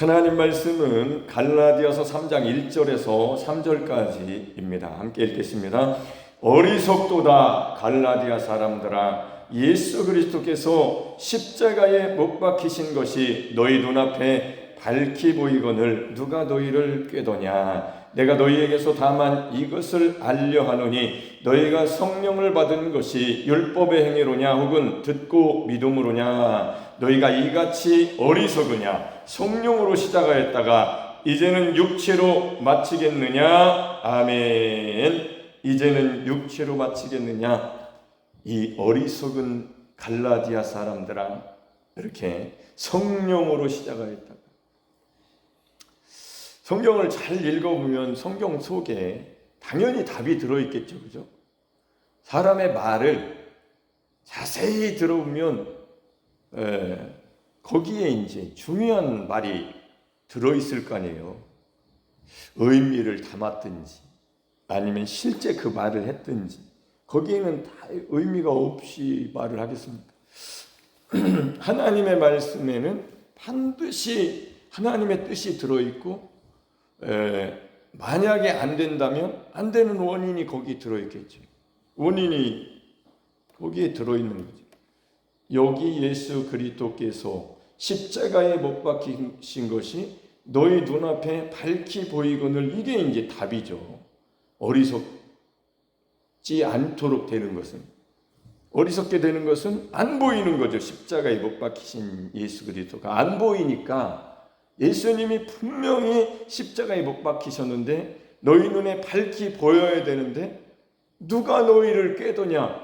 하나님 말씀은 갈라디아서 3장 1절에서 3절까지입니다. 함께 읽겠습니다. 어리석도다 갈라디아 사람들아, 예수 그리스도께서 십자가에 못 박히신 것이 너희 눈앞에 밝히 보이거늘 누가 너희를 꾀도냐. 내가 너희에게서 다만 이것을 알려 하노니 너희가 성령을 받은 것이 율법의 행위로냐 혹은 듣고 믿음으로냐. 너희가 이같이 어리석으냐. 성령으로 시작하였다가 이제는 육체로 마치겠느냐. 아멘. 이제는 육체로 마치겠느냐. 이 어리석은 갈라디아 사람들아, 이렇게 성령으로 시작하였다가, 성경을 잘 읽어보면 성경 속에 당연히 답이 들어있겠죠, 그죠? 사람의 말을 자세히 들어보면 거기에 이제 중요한 말이 들어있을 거 아니에요. 의미를 담았든지 아니면 실제 그 말을 했든지 거기에는 다 의미가 없이 말을 하겠습니까? 하나님의 말씀에는 반드시 하나님의 뜻이 들어있고, 만약에 안 된다면 안 되는 원인이 거기 들어있겠죠. 원인이 거기에 들어있는 거죠. 여기 예수 그리스도께서 십자가에 못 박히신 것이 너희 눈앞에 밝히 보이거늘, 이게 이제 답이죠. 어리석지 않도록 되는 것은, 어리석게 되는 것은 안 보이는 거죠. 십자가에 못 박히신 예수 그리스도가 안 보이니까, 예수님이 분명히 십자가에 못 박히셨는데 너희 눈에 밝히 보여야 되는데 누가 너희를 꾀도냐.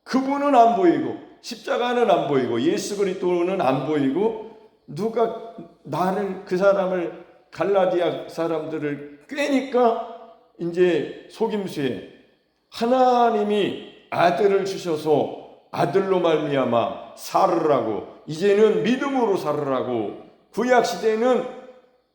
그분은 안 보이고 십자가는 안 보이고 예수 그리스도는 안 보이고 누가 나를, 그 사람을, 갈라디아 사람들을 꾀니까 이제 속임수에 하나님이 아들을 주셔서 아들로 말미암아 살으라고, 이제는 믿음으로 살으라고, 구약 시대에는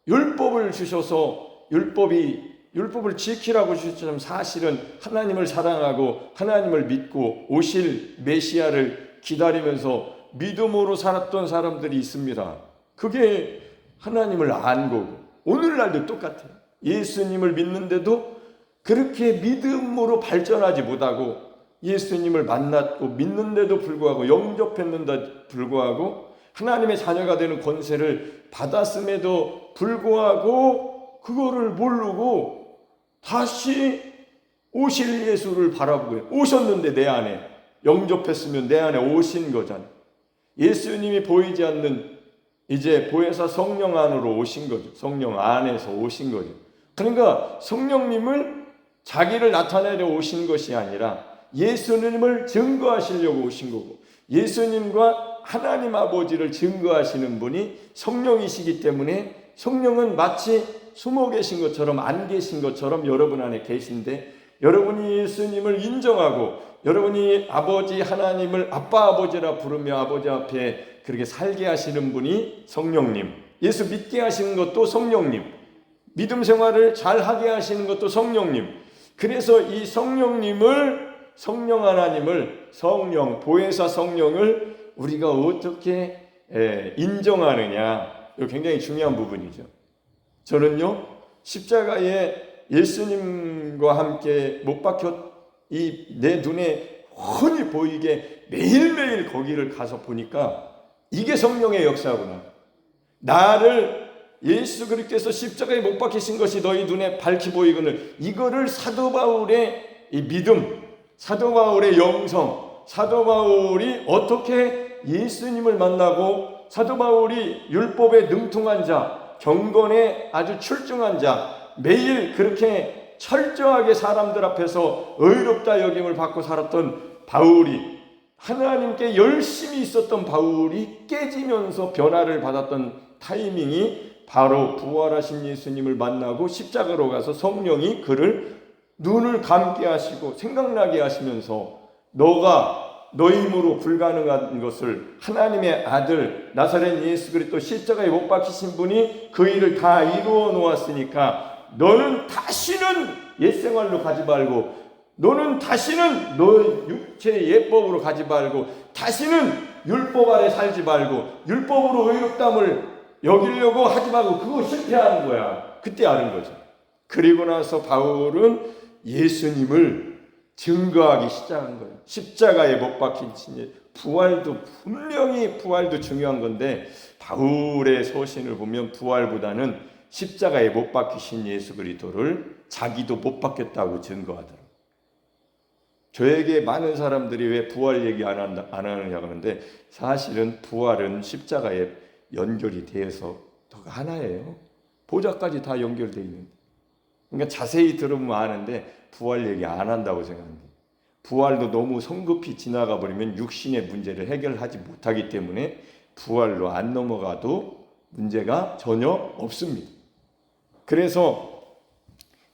율법을 주셔서 율법을 지키라고 주셨지만 사실은 하나님을 사랑하고 하나님을 믿고 오실 메시아를 기다리면서 믿음으로 살았던 사람들이 있습니다. 그게 하나님을 안 거고, 오늘날도 똑같아요. 예수님을 믿는데도 그렇게 믿음으로 발전하지 못하고, 예수님을 만났고 믿는데도 불구하고, 영접했는데도 불구하고, 하나님의 자녀가 되는 권세를 받았음에도 불구하고 그거를 모르고 다시 오실 예수를 바라보고, 오셨는데 내 안에 영접했으면 내 안에 오신 거잖아요. 예수님이 보이지 않는 이제 보혜사 성령 안으로 오신 거죠. 성령 안에서 오신 거죠. 그러니까 성령님을 자기를 나타내려 오신 것이 아니라 예수님을 증거하시려고 오신 거고, 예수님과 하나님 아버지를 증거하시는 분이 성령이시기 때문에 성령은 마치 숨어 계신 것처럼, 안 계신 것처럼 여러분 안에 계신데, 여러분이 예수님을 인정하고 여러분이 아버지 하나님을 아빠 아버지라 부르며 아버지 앞에 그렇게 살게 하시는 분이 성령님, 예수 믿게 하시는 것도 성령님, 믿음 생활을 잘하게 하시는 것도 성령님. 그래서 이 성령님을, 성령 하나님을, 성령, 보혜사 성령을 우리가 어떻게 인정하느냐, 이거 굉장히 중요한 부분이죠. 저는요, 십자가에 예수님과 함께 못 박혀 내 눈에 훤히 보이게 매일매일 거기를 가서 보니까 이게 성령의 역사구나. 나를 예수 그리스도께서 십자가에 못 박히신 것이 너희 눈에 밝히 보이거늘, 이거를 사도 바울의 이 믿음, 사도 바울의 영성, 사도 바울이 어떻게 예수님을 만나고, 사도 바울이 율법에 능통한 자, 경건에 아주 출중한 자, 매일 그렇게 철저하게 사람들 앞에서 의롭다 여김을 받고 살았던 바울이, 하나님께 열심히 있었던 바울이 깨지면서 변화를 받았던 타이밍이 바로 부활하신 예수님을 만나고 십자가로 가서 성령이 그를 눈을 감게 하시고 생각나게 하시면서, 너가 너 힘으로 불가능한 것을 하나님의 아들 나사렛 예수 그리스도 십자가에 못 박히신 분이 그 일을 다 이루어 놓았으니까 너는 다시는 옛생활로 가지 말고, 너는 다시는 너 육체의 예법으로 가지 말고, 다시는 율법 아래 살지 말고 율법으로 의롭다함을 여기려고 하지 말고 그거 실패하는 거야. 그때 아는 거죠. 그리고 나서 바울은 예수님을 증거하기 시작한 거예요. 십자가에 못 박힌 신, 부활도 분명히 부활도 중요한 건데 바울의 서신을 보면 부활보다는 십자가에 못 박히신 예수 그리스도를 자기도 못 박혔다고 증거하더라고요. 저에게 많은 사람들이 왜 부활 얘기 안 하느냐 그러는데 사실은 부활은 십자가에 연결이 되어서 하나예요. 보좌까지 다 연결되어 있는데. 그러니까 자세히 들으면 아는데 부활 얘기 안 한다고 생각합니다. 부활도 너무 성급히 지나가 버리면 육신의 문제를 해결하지 못하기 때문에 부활로 안 넘어가도 문제가 전혀 없습니다. 그래서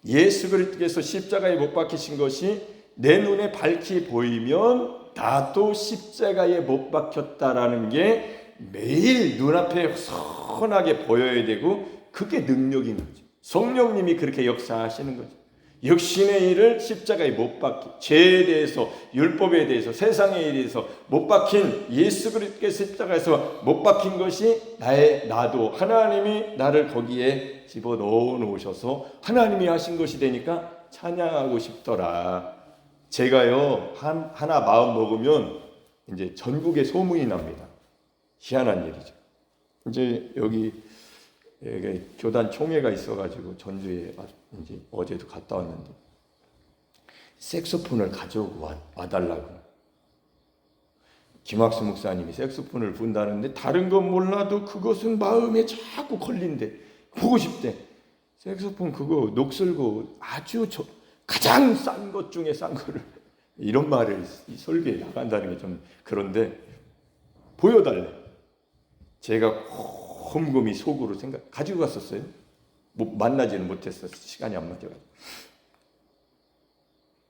예수 그리스도께서 십자가에 못 박히신 것이 내 눈에 밝히 보이면 나도 십자가에 못 박혔다라는 게 매일 눈앞에 선하게 보여야 되고 그게 능력인 거죠. 성령님이 그렇게 역사하시는 거죠. 육신의 일을 십자가에 못 박힌, 죄에 대해서, 율법에 대해서, 세상에 대해서 못 박힌 예수 그리스도께서 십자가에서 못 박힌 것이 나도 하나님이 나를 거기에 집어넣어 놓으셔서 하나님이 하신 것이 되니까 찬양하고 싶더라. 제가요 하나 마음 먹으면 이제 전국에 소문이 납니다. 희한한 일이죠. 이제 여기 교단 총회가 있어가지고 전주에 이제 어제도 갔다 왔는데 색소폰을 가져오고 와달라고. 김학수 목사님이 색소폰을 분다는데 다른 건 몰라도 그것은 마음에 자꾸 걸린대. 보고 싶대. 색소폰 그거 녹슬고 아주 가장 싼 것 중에 싼 거를 이런 말을 이 설교에 나간다는 게 좀 그런데 보여달래. 제가 곰곰이 속으로 가지고 갔었어요. 만나지는 못했어. 시간이 안 맞아가지고.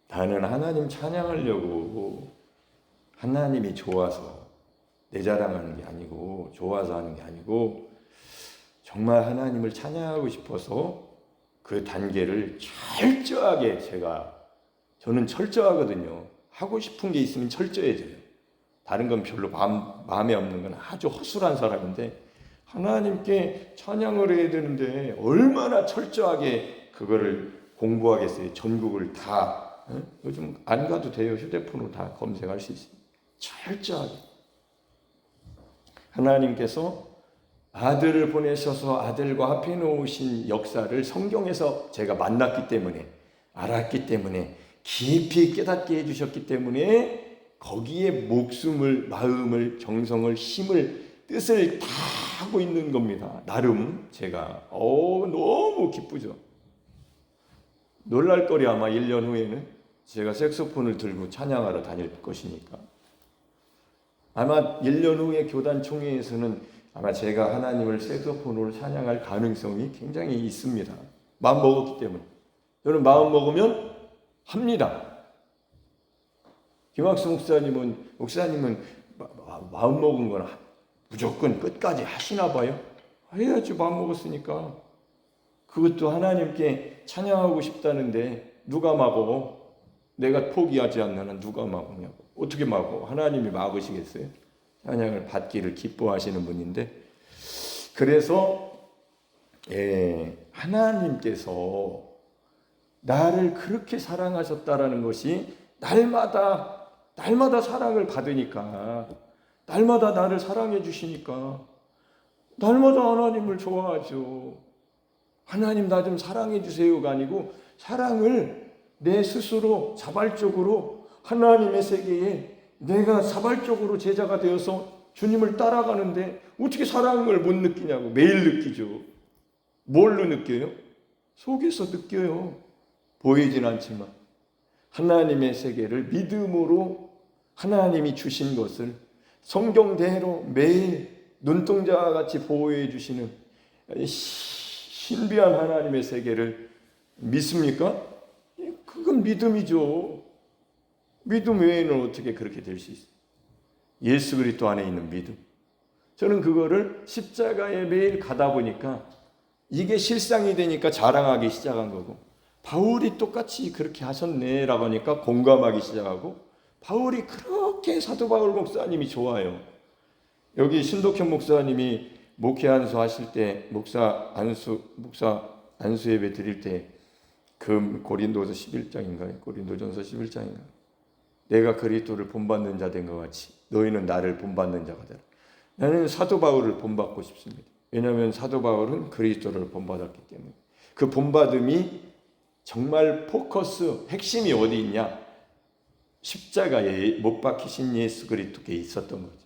나는 하나님 찬양하려고 하나님이 좋아서 내 자랑하는 게 아니고 좋아서 하는 게 아니고 정말 하나님을 찬양하고 싶어서 그 단계를 철저하게 저는 철저하거든요. 하고 싶은 게 있으면 철저해져요. 다른 건 별로 마음에 없는 건 아주 허술한 사람인데 하나님께 찬양을 해야 되는데 얼마나 철저하게 그거를 공부하겠어요. 전국을 다. 요즘 안 가도 돼요. 휴대폰으로 다 검색할 수 있어요. 철저하게. 하나님께서 아들을 보내셔서 아들과 합해 놓으신 역사를 성경에서 제가 만났기 때문에 알았기 때문에 깊이 깨닫게 해주셨기 때문에 거기에 목숨을, 마음을, 정성을, 힘을, 뜻을 다 하고 있는 겁니다. 나름 제가 너무 기쁘죠. 놀랄 거리 아마 1년 후에는 제가 색소폰을 들고 찬양하러 다닐 것이니까 아마 1년 후에 교단 총회에서는 아마 제가 하나님을 색소폰으로 찬양할 가능성이 굉장히 있습니다. 마음 먹었기 때문에. 저는 마음 먹으면 합니다. 김학수 목사님은 마음 먹은 건 무조건 끝까지 하시나 봐요. 해야지 마음 먹었으니까. 그것도 하나님께 찬양하고 싶다는데 누가 막어? 내가 포기하지 않는 한 누가 막으냐고. 어떻게 막어? 하나님이 막으시겠어요? 찬양을 받기를 기뻐하시는 분인데 그래서 하나님께서 나를 그렇게 사랑하셨다라는 것이 날마다 사랑을 받으니까 날마다 나를 사랑해 주시니까 날마다 하나님을 좋아하죠. 하나님 나 좀 사랑해 주세요가 아니고 사랑을 내 스스로 자발적으로 하나님의 세계에 내가 자발적으로 제자가 되어서 주님을 따라가는데 어떻게 사랑을 못 느끼냐고. 매일 느끼죠. 뭘로 느껴요? 속에서 느껴요. 보이진 않지만 하나님의 세계를 믿음으로 하나님이 주신 것을 성경대로 매일 눈동자와 같이 보호해 주시는 신비한 하나님의 세계를 믿습니까? 그건 믿음이죠. 믿음 외에는 어떻게 그렇게 될 수 있어요? 예수 그리스도 안에 있는 믿음. 저는 그거를 십자가에 매일 가다 보니까 이게 실상이 되니까 자랑하기 시작한 거고 바울이 똑같이 그렇게 하셨네라고 하니까 공감하기 시작하고 바울이 그렇게 사도 바울 목사님이 좋아요. 여기 신독현 목사님이 목회 안수 하실 때 목사 안수 예배 드릴 때 그 고린도서 11장인가요? 고린도전서 11장인가요? 내가 그리스도를 본받는 자 된 것 같이 너희는 나를 본받는 자가 되라. 나는 사도 바울을 본받고 싶습니다. 왜냐하면 사도 바울은 그리스도를 본받았기 때문에. 그 본받음이 정말 포커스, 핵심이 어디 있냐? 십자가에 못 박히신 예수 그리스도께 있었던 거죠.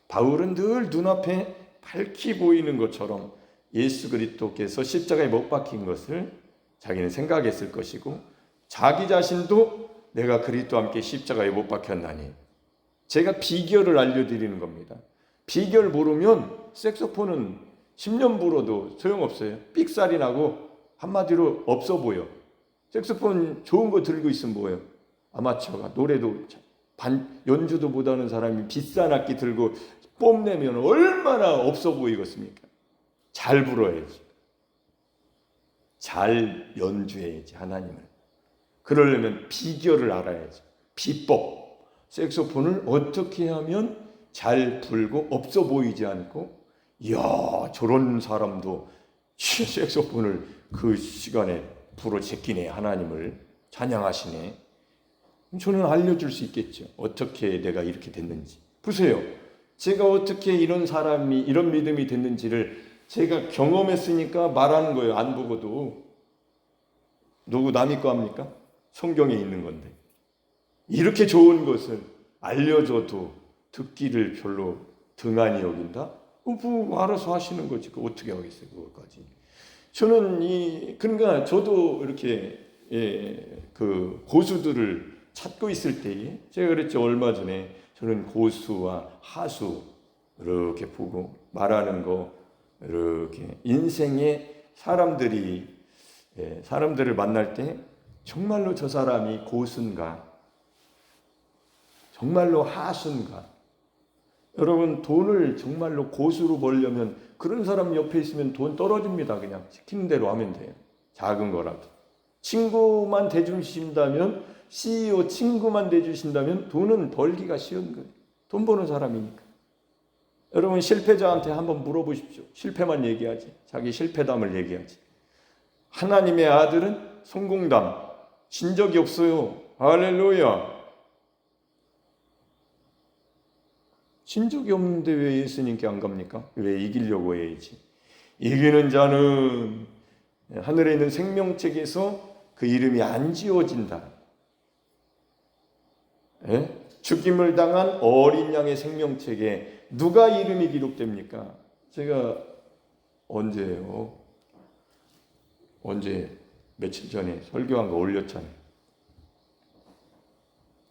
바울은 늘 눈앞에 밝히 보이는 것처럼 예수 그리스도께서 십자가에 못 박힌 것을 자기는 생각했을 것이고, 자기 자신도 내가 그리스도와 함께 십자가에 못 박혔나니, 제가 비결을 알려드리는 겁니다. 비결 모르면 색소폰은 10년 불어도 소용없어요. 삑살이 나고 한마디로 없어 보여. 색소폰 좋은 거 들고 있으면 뭐예요? 아마추어가 노래도 연주도 못하는 사람이 비싼 악기 들고 뽐내면 얼마나 없어 보이겠습니까? 잘 불어야지. 잘 연주해야지 하나님을. 그러려면 비결을 알아야지. 비법. 색소폰을 어떻게 하면 잘 불고 없어 보이지 않고, 이야 저런 사람도 색소폰을 그 시간에 불어 제끼네, 하나님을 찬양하시네. 저는 알려줄 수 있겠죠. 어떻게 내가 이렇게 됐는지. 보세요. 제가 어떻게 이런 사람이 이런 믿음이 됐는지를 제가 경험했으니까 말하는 거예요. 안 보고도. 누구 남이 거 합니까? 성경에 있는 건데. 이렇게 좋은 것을 알려줘도 듣기를 별로 등한히 여긴다? 뭐 알아서 하시는 거지. 그 어떻게 하겠어요, 그것까지. 저는 그러니까 저도 이렇게 그 고수들을 찾고 있을 때에, 제가 그랬죠, 얼마 전에 저는 고수와 하수 이렇게 보고 말하는 거, 이렇게 인생의 사람들을 만날 때 정말로 저 사람이 고수인가, 정말로 하수인가. 여러분, 돈을 정말로 고수로 벌려면 그런 사람 옆에 있으면 돈 떨어집니다. 그냥 시키는 대로 하면 돼요. 작은 거라도. 친구만 대주신다면, CEO 친구만 대주신다면 돈은 벌기가 쉬운 거예요. 돈 버는 사람이니까. 여러분, 실패자한테 한번 물어보십시오. 실패만 얘기하지. 자기 실패담을 얘기하지. 하나님의 아들은 성공담 진 적이 없어요. 할렐루야. 진 적이 없는데 왜 예수님께 안 갑니까? 왜 이기려고 해야지. 이기는 자는 하늘에 있는 생명책에서 그 이름이 안 지워진다. 죽임을 당한 어린 양의 생명책에 누가 이름이 기록됩니까? 제가 언제 며칠 전에 설교한 거 올렸잖아요.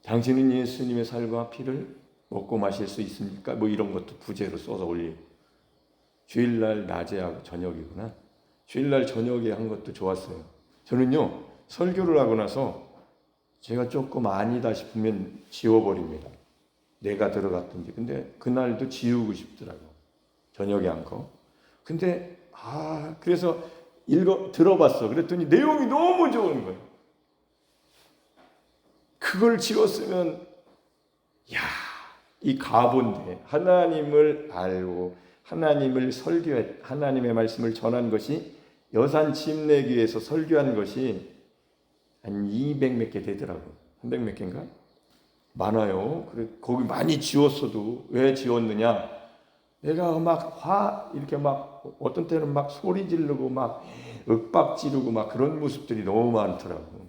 당신은 예수님의 살과 피를 먹고 마실 수 있습니까? 뭐 이런 것도 부제로 써서 올리고. 주일날 낮에 하고 저녁이구나. 주일날 저녁에 한 것도 좋았어요. 저는요, 설교를 하고 나서 제가 조금 아니다 싶으면 지워버립니다. 내가 들어갔던지. 근데 그날도 지우고 싶더라고. 저녁에 한 거. 근데 그래서 들어봤어. 그랬더니 내용이 너무 좋은 거예요. 그걸 지웠으면, 이 가본데 하나님을 알고 하나님을 설교해, 하나님의 말씀을 전한 것이, 여산 침례교에서 설교한 것이 한 200 몇 개 되더라고. 300 몇 개인가? 많아요. 그래, 거기 많이 지웠어도 왜 지웠느냐? 내가 이렇게 어떤 때는 막 소리 지르고 막 윽박 지르고 막 그런 모습들이 너무 많더라고.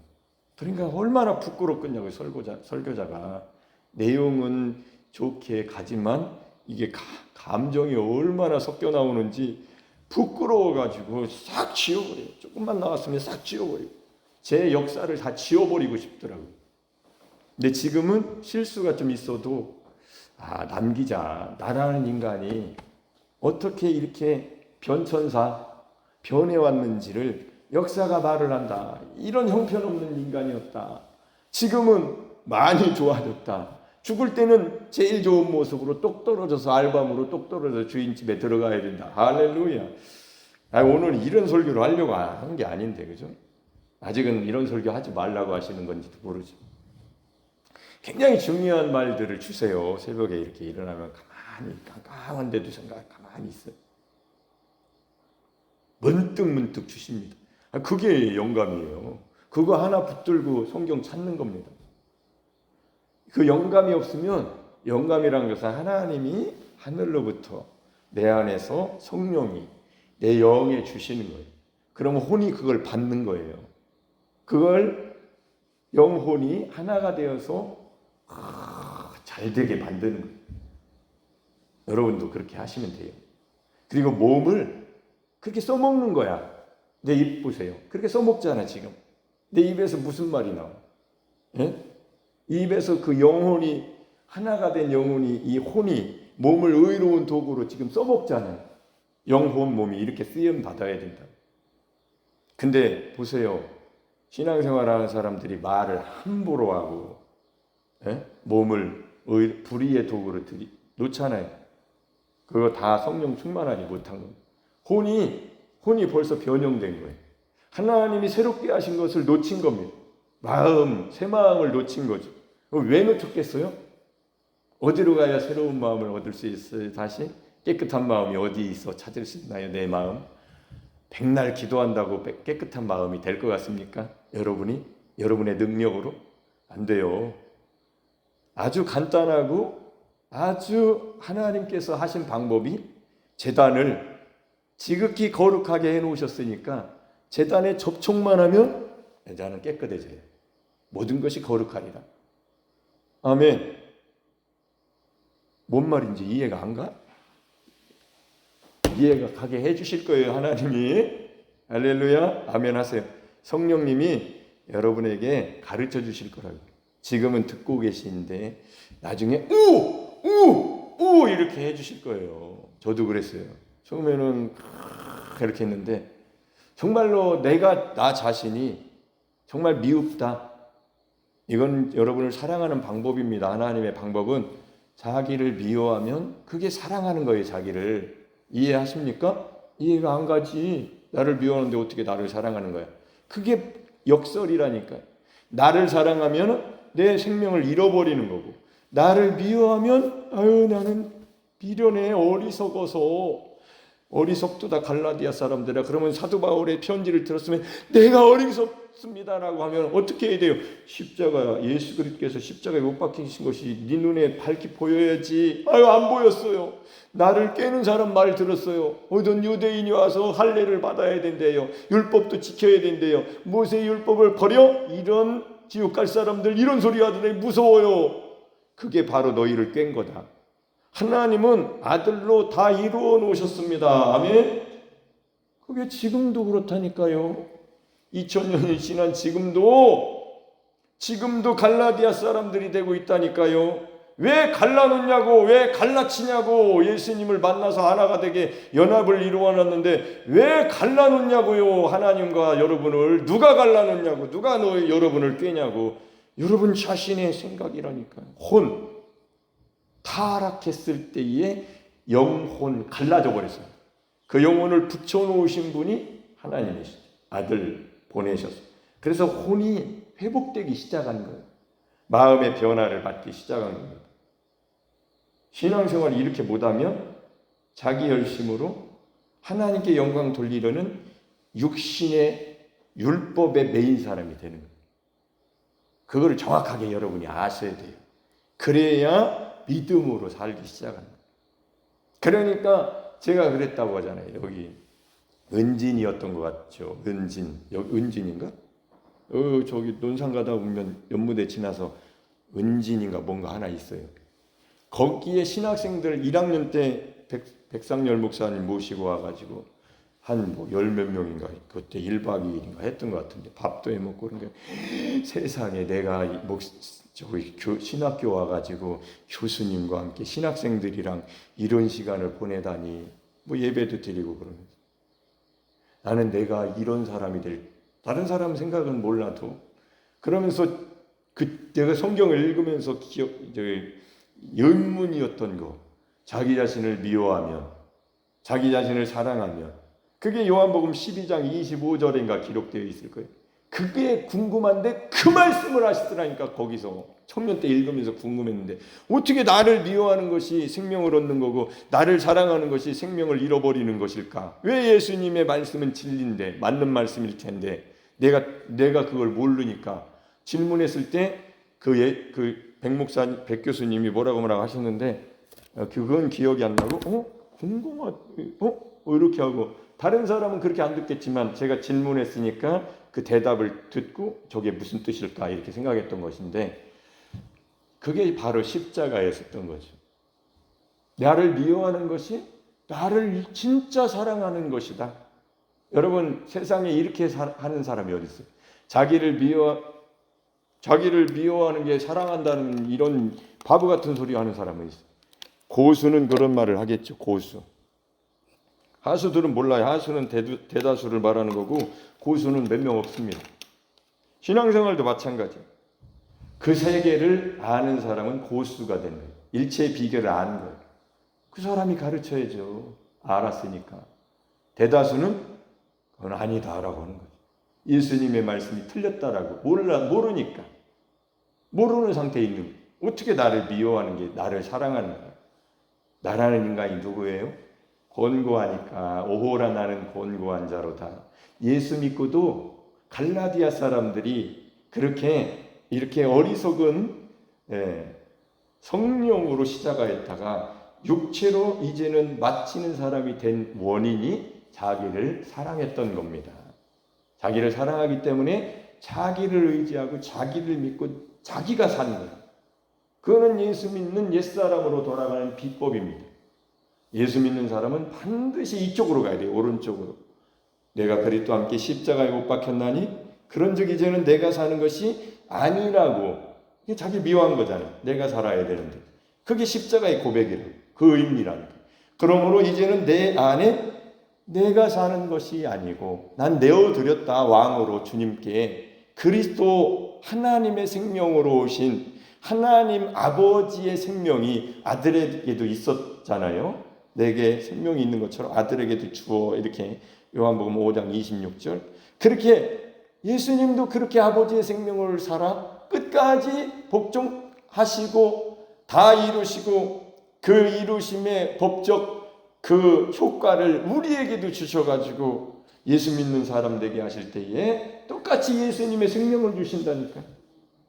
그러니까 얼마나 부끄럽겠냐고, 설교자가. 내용은 좋게 가지만 이게 감정이 얼마나 섞여 나오는지 부끄러워가지고 싹 지워버려요. 조금만 나왔으면 싹 지워버리고. 제 역사를 다 지워버리고 싶더라고요. 근데 지금은 실수가 좀 있어도 남기자. 나라는 인간이 어떻게 이렇게 변해왔는지를 역사가 말을 한다. 이런 형편없는 인간이었다. 지금은 많이 좋아졌다. 죽을 때는 제일 좋은 모습으로 똑 떨어져서, 알밤으로 똑 떨어져서 주인집에 들어가야 된다. 할렐루야. 오늘 이런 설교를 하려고 하는 게 아닌데, 그죠? 아직은 이런 설교 하지 말라고 하시는 건지도 모르죠. 굉장히 중요한 말들을 주세요. 새벽에 이렇게 일어나면 가만히 깜깜한데도 가만히 있어요. 문득 주십니다. 그게 영감이에요. 그거 하나 붙들고 성경 찾는 겁니다. 그 영감이 없으면, 영감이라는 것은 하나님이 하늘로부터 내 안에서 성령이 내 영에 주시는 거예요. 그러면 혼이 그걸 받는 거예요. 그걸 영혼이 하나가 되어서 잘 되게 만드는 거예요. 여러분도 그렇게 하시면 돼요. 그리고 몸을 그렇게 써먹는 거야. 내 입 보세요. 그렇게 써먹잖아 지금. 내 입에서 무슨 말이 나와? 예? 입에서 그 영혼이, 하나가 된 영혼이, 이 혼이 몸을 의로운 도구로 지금 써먹잖아요. 영혼 몸이 이렇게 쓰임 받아야 된다. 근데 보세요. 신앙생활하는 사람들이 말을 함부로 하고, 예? 몸을 불의의 도구로 놓잖아요. 그거 다 성령 충만하지 못한 겁니다. 혼이 벌써 변형된 거예요. 하나님이 새롭게 하신 것을 놓친 겁니다. 새 마음을 놓친 거죠. 왜 놓쳤겠어요? 어디로 가야 새로운 마음을 얻을 수 있어요? 다시 깨끗한 마음이 어디 있어 찾을 수 있나요? 내 마음. 백날 기도한다고 깨끗한 마음이 될 것 같습니까? 여러분의 능력으로? 안 돼요. 아주 간단하고 아주 하나님께서 하신 방법이, 제단을 지극히 거룩하게 해놓으셨으니까 제단에 접촉만 하면 제단은 깨끗해져요. 모든 것이 거룩하리라. 아멘. 뭔 말인지 이해가 안 가? 이해가 가게 해주실 거예요, 하나님이. 할렐루야. 아멘 하세요. 성령님이 여러분에게 가르쳐 주실 거라고. 지금은 듣고 계시는데 나중에 우 이렇게 해주실 거예요. 저도 그랬어요. 처음에는 이렇게 했는데 정말로 나 자신이 정말 미흡다. 이건 여러분을 사랑하는 방법입니다. 하나님의 방법은 자기를 미워하면 그게 사랑하는 거예요. 자기를. 이해하십니까? 이해가 안 가지. 나를 미워하는데 어떻게 나를 사랑하는 거야? 그게 역설이라니까요. 나를 사랑하면 내 생명을 잃어버리는 거고, 나를 미워하면 나는 미련해, 어리석도다 갈라디아 사람들아. 그러면 사도 바울의 편지를 들었으면 내가 어리석습니다라고 하면 어떻게 해야 돼요? 십자가, 예수 그리스도께서 십자가에 못 박히신 것이 네 눈에 밝히 보여야지. 안 보였어요. 나를 깨는 사람 말 들었어요. 어떤 유대인이 와서 할례를 받아야 된대요. 율법도 지켜야 된대요. 모세의 율법을 버려? 이런 지옥 갈 사람들 이런 소리 하더니 무서워요. 그게 바로 너희를 깬 거다. 하나님은 아들로 다 이루어 놓으셨습니다. 아멘. 그게 지금도 그렇다니까요. 2000년이 지난 지금도 갈라디아 사람들이 되고 있다니까요. 왜 갈라놓냐고, 왜 갈라치냐고. 예수님을 만나서 하나가 되게 연합을 이루어놨는데 왜 갈라놓냐고요. 하나님과 여러분을 누가 갈라놓냐고, 누가 여러분을 꿰냐고. 여러분 자신의 생각이라니까요. 타락했을 때의 영혼 갈라져 버렸어요. 그 영혼을 붙여놓으신 분이 하나님이시죠. 아들 보내셨어요. 그래서 혼이 회복되기 시작한 거예요. 마음의 변화를 받기 시작한 겁니다. 신앙생활을 이렇게 못하면 자기 열심으로 하나님께 영광 돌리려는 육신의 율법의 메인 사람이 되는 거예요. 그거를 정확하게 여러분이 아셔야 돼요. 그래야 믿음으로 살기 시작합니다. 그러니까 제가 그랬다고 하잖아요. 여기 은진이었던 것 같죠. 은진인가? 저기 논산 가다 보면 연무대 지나서 은진인가 뭔가 하나 있어요. 거기에 신학생들 1학년 때 백상열 목사님 모시고 와가지고 한 열 몇 명인가 그때 1박 2일인가 했던 것 같은데 밥도 해먹고 그런 게 세상에 내가 신학교 와가지고 교수님과 함께 신학생들이랑 이런 시간을 보내다니 예배도 드리고 그러면서 나는 내가 이런 사람이 다른 사람 생각은 몰라도 그러면서 내가 성경을 읽으면서 의문이었던 거, 자기 자신을 미워하면, 자기 자신을 사랑하면, 그게 요한복음 12장 25절인가 기록되어 있을 거예요. 그게 궁금한데 그 말씀을 하시더라니까. 거기서 청년 때 읽으면서 궁금했는데 어떻게 나를 미워하는 것이 생명을 얻는 거고 나를 사랑하는 것이 생명을 잃어버리는 것일까? 왜 예수님의 말씀은 진리인데 맞는 말씀일 텐데 내가 그걸 모르니까 질문했을 때 백 교수님이 뭐라고 하셨는데 그건 기억이 안 나고 이렇게 하고 다른 사람은 그렇게 안 듣겠지만 제가 질문했으니까 그 대답을 듣고 저게 무슨 뜻일까 이렇게 생각했던 것인데 그게 바로 십자가였었던 거죠. 나를 미워하는 것이 나를 진짜 사랑하는 것이다. 여러분 세상에 이렇게 하는 사람이 어디 있어요? 자기를 미워하는 게 사랑한다는 이런 바보 같은 소리 하는 사람은 있어요. 고수는 그런 말을 하겠죠. 고수. 하수들은 몰라요. 하수는 대다수를 말하는 거고 고수는 몇 명 없습니다. 신앙생활도 마찬가지예요. 그 세계를 아는 사람은 고수가 되는 거예요. 일체의 비결을 아는 거예요. 그 사람이 가르쳐야죠. 알았으니까. 대다수는 그건 아니다라고 하는 거죠. 예수님의 말씀이 틀렸다라고 모르니까. 모르는 상태에 있는 거예요. 어떻게 나를 미워하는 게 나를 사랑하는 거예요. 나라는 인간이 누구예요? 곤고하니까 오호라 나는 곤고한 자로다. 예수 믿고도 갈라디아 사람들이 이렇게 어리석은 성령으로 시작하였다가 육체로 이제는 마치는 사람이 된 원인이 자기를 사랑했던 겁니다. 자기를 사랑하기 때문에 자기를 의지하고 자기를 믿고 자기가 사는 거예요. 그거는 예수 믿는 옛사람으로 돌아가는 비법입니다. 예수 믿는 사람은 반드시 이쪽으로 가야 돼요. 오른쪽으로. 내가 그리스도와 함께 십자가에 못 박혔나니 그런즉 이제는 내가 사는 것이 아니라고. 이게 자기 미워한 거잖아요. 내가 살아야 되는데. 그게 십자가의 고백이라고. 그 의미라는 거예요. 그러므로 이제는 내 안에 내가 사는 것이 아니고 난 내어드렸다. 왕으로 주님께 그리스도 하나님의 생명으로 오신 하나님 아버지의 생명이 아들에게도 있었잖아요. 내게 생명이 있는 것처럼 아들에게도 주어 이렇게 요한복음 5장 26절. 그렇게 예수님도 그렇게 아버지의 생명을 살아 끝까지 복종하시고 다 이루시고 그 이루심의 법적 그 효과를 우리에게도 주셔가지고 예수 믿는 사람 되게 하실 때에 똑같이 예수님의 생명을 주신다니까요.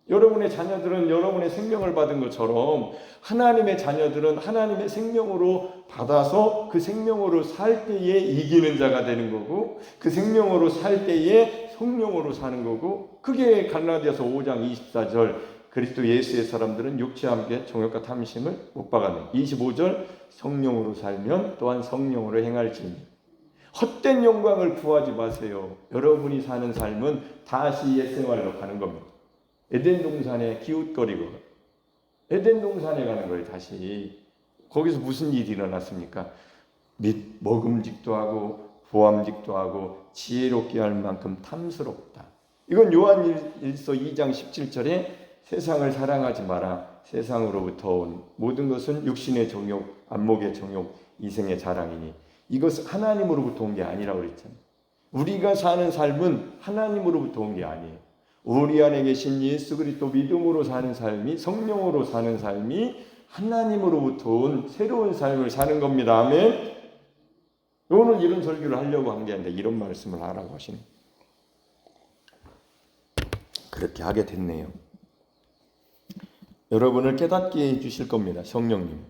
여러분의 자녀들은 여러분의 생명을 받은 것처럼 하나님의 자녀들은 하나님의 생명으로 받아서 그 생명으로 살 때에 이기는 자가 되는 거고 그 생명으로 살 때에 성령으로 사는 거고 그게 갈라디아서 5장 24절 그리스도 예수의 사람들은 육체와 함께 정욕과 탐심을 못 박아내 25절 성령으로 살면 또한 성령으로 행할지니 헛된 영광을 구하지 마세요. 여러분이 사는 삶은 다시 옛생활로 가는 겁니다. 에덴 동산에 기웃거리고 에덴 동산에 가는 거예요. 다시 거기서 무슨 일이 일어났습니까? 먹음직도 하고 보암직도 하고 지혜롭게 할 만큼 탐스럽다. 이건 요한일서 2장 17절에 세상을 사랑하지 마라. 세상으로부터 온 모든 것은 육신의 정욕, 안목의 정욕, 이생의 자랑이니 이것은 하나님으로부터 온 게 아니라고 그랬잖아요. 우리가 사는 삶은 하나님으로부터 온 게 아니에요. 우리 안에 계신 예수 그리스도 믿음으로 사는 삶이 성령으로 사는 삶이 하나님으로부터 온 새로운 삶을 사는 겁니다. 아멘. 오늘 이런 설교를 하려고 한 게 아닌데 이런 말씀을 하라고 하시네. 그렇게 하게 됐네요. 여러분을 깨닫게 해주실 겁니다. 성령님.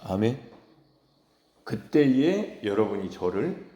아멘. 그때에 여러분이 저를